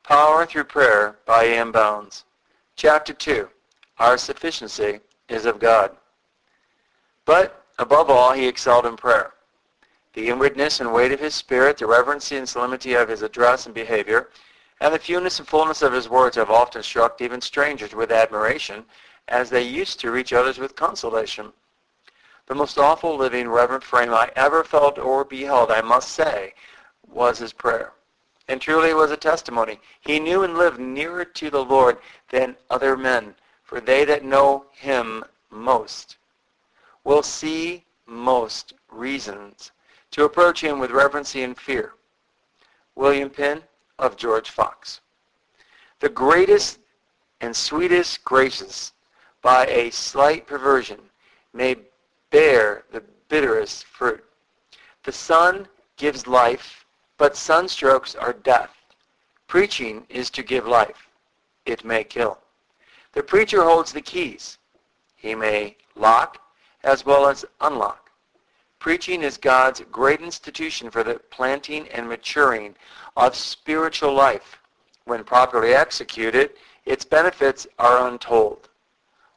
Power through prayer by E.M. Bounds. Chapter 2. Our sufficiency is of God. But, above all, he excelled in prayer. The inwardness and weight of his spirit, the reverency and solemnity of his address and behavior, and the fewness and fullness of his words have often struck even strangers with admiration, as they used to reach others with consolation. The most awful, living, reverent frame I ever felt or beheld, I must say, was his prayer. And truly it was a testimony. He knew and lived nearer to the Lord than other men, for they that know him most will see most reasons to approach him with reverency and fear. William Penn of George Fox. The greatest and sweetest graces by a slight perversion may bear the bitterest fruit. The sun gives life, but sunstrokes are death. Preaching is to give life. It may kill. The preacher holds the keys. He may lock as well as unlock. Preaching is God's great institution for the planting and maturing of spiritual life. When properly executed, its benefits are untold.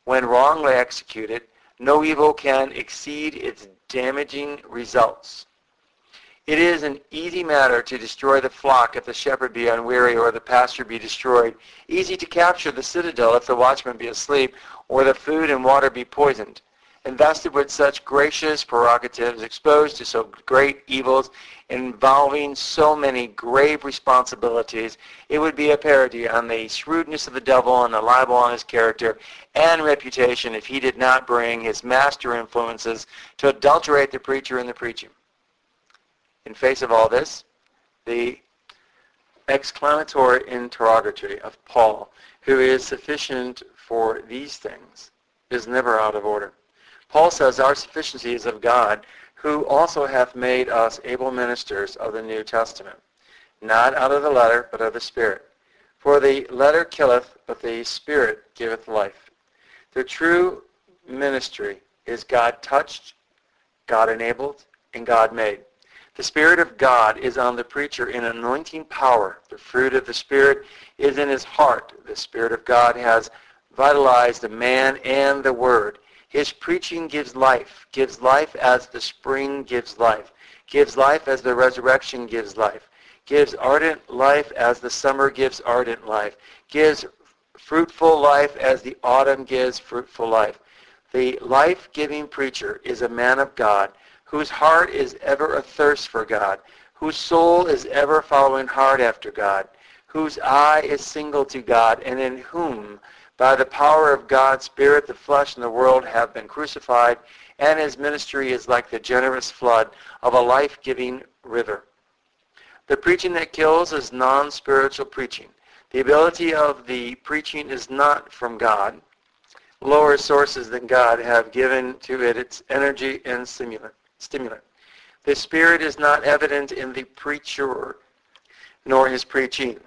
When wrongly executed, no evil can exceed its damaging results. It is an easy matter to destroy the flock if the shepherd be unweary or the pasture be destroyed. Easy to capture the citadel if the watchman be asleep or the food and water be poisoned. Invested with such gracious prerogatives, exposed to so great evils, involving so many grave responsibilities, it would be a parody on the shrewdness of the devil and a libel on his character and reputation if he did not bring his master influences to adulterate the preacher and the preaching. In face of all this, the exclamatory interrogatory of Paul, who is sufficient for these things, is never out of order. Paul says, our sufficiency is of God, who also hath made us able ministers of the New Testament, not out of the letter, but of the Spirit. For the letter killeth, but the Spirit giveth life. The true ministry is God-touched, God-enabled, and God-made. The Spirit of God is on the preacher in anointing power. The fruit of the Spirit is in his heart. The Spirit of God has vitalized the man and the Word. His preaching gives life as the spring gives life as the resurrection gives life, gives ardent life as the summer gives ardent life, gives fruitful life as the autumn gives fruitful life. The life-giving preacher is a man of God, whose heart is ever athirst for God, whose soul is ever following hard after God, whose eye is single to God, and in whom, by the power of God's Spirit, the flesh and the world have been crucified, and his ministry is like the generous flood of a life-giving river. The preaching that kills is non-spiritual preaching. The ability of the preaching is not from God. Lower sources than God have given to it its energy and stimulant. The Spirit is not evident in the preacher, nor his preaching.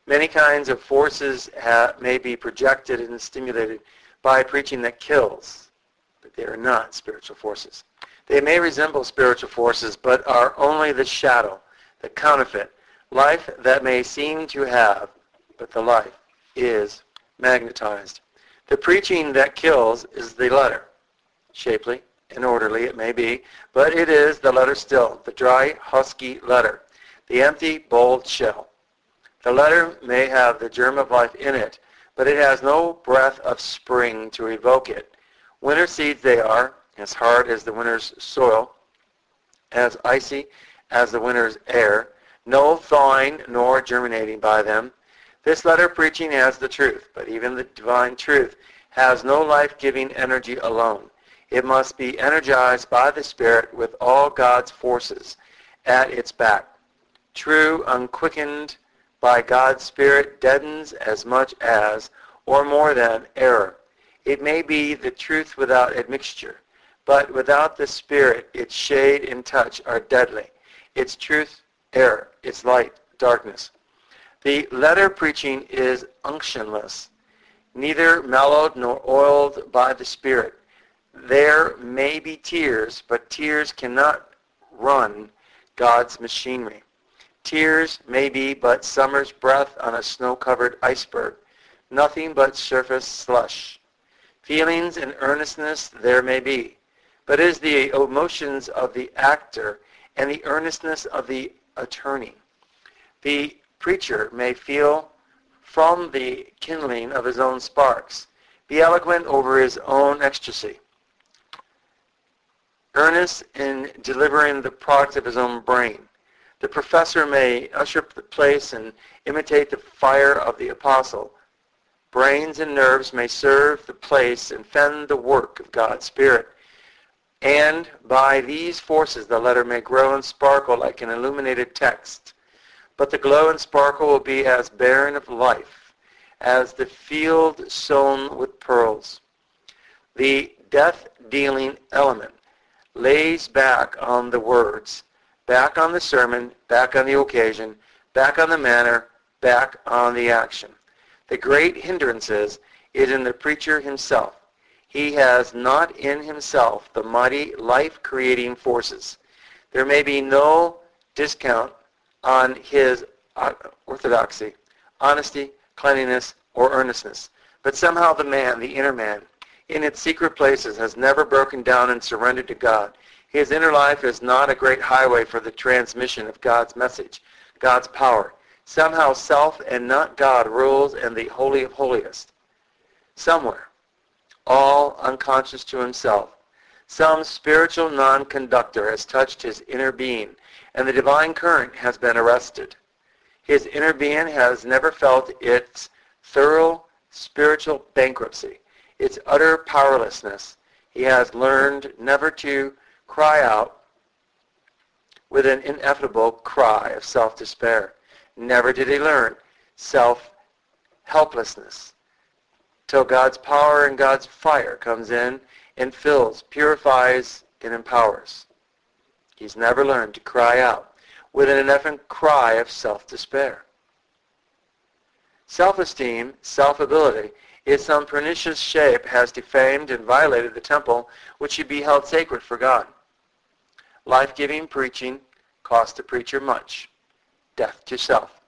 Many kinds of forces may be projected and stimulated by preaching that kills, but they are not spiritual forces. They may resemble spiritual forces, but are only the shadow, the counterfeit, life that may seem to have, but the life is magnetized. The preaching that kills is the letter, shapely and orderly it may be, but it is the letter still, the dry, husky letter, the empty, bold shell. The letter may have the germ of life in it, but it has no breath of spring to evoke it. Winter seeds they are, as hard as the winter's soil, as icy as the winter's air, no thawing nor germinating by them. This letter preaching has the truth, but even the divine truth has no life-giving energy alone. It must be energized by the Spirit with all God's forces at its back. True, unquickened by God's Spirit, deadens as much as, or more than, error. It may be the truth without admixture, but without the Spirit, its shade and touch are deadly. Its truth, error. Its light, darkness. The letter preaching is unctionless, neither mellowed nor oiled by the Spirit. There may be tears, but tears cannot run God's machinery. Tears may be but summer's breath on a snow-covered iceberg, nothing but surface slush. Feelings and earnestness there may be, but it is the emotions of the actor and the earnestness of the attorney. The preacher may feel from the kindling of his own sparks, be eloquent over his own ecstasy, earnest in delivering the product of his own brain. The professor may usher the place and imitate the fire of the apostle. Brains and nerves may serve the place and fend the work of God's Spirit. And by these forces the letter may grow and sparkle like an illuminated text. But the glow and sparkle will be as barren of life as the field sown with pearls. The death-dealing element lays back on the words, back on the sermon, back on the occasion, back on the manner, back on the action. The great hindrance is in the preacher himself. He has not in himself the mighty life-creating forces. There may be no discount on his orthodoxy, honesty, cleanliness, or earnestness. But somehow the man, the inner man, in its secret places has never broken down and surrendered to God. His inner life is not a great highway for the transmission of God's message, God's power. Somehow self and not God rules in the Holy of Holiest. Somewhere, all unconscious to himself, some spiritual non-conductor has touched his inner being, and the divine current has been arrested. His inner being has never felt its thorough spiritual bankruptcy, its utter powerlessness. He has learned never to cry out with an ineffable cry of self-despair. Never did he learn self-helplessness till God's power and God's fire comes in and fills, purifies, and empowers. He's never learned to cry out with an ineffable cry of self-despair. Self-esteem, self-ability, in some pernicious shape has defamed and violated the temple which should be held sacred for God. Life-giving preaching cost the preacher much. Death to self.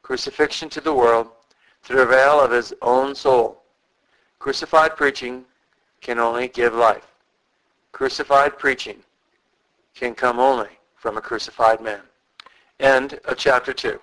Crucifixion to the world, the travail of his own soul. Crucified preaching can only give life. Crucified preaching can come only from a crucified man. End of chapter 2.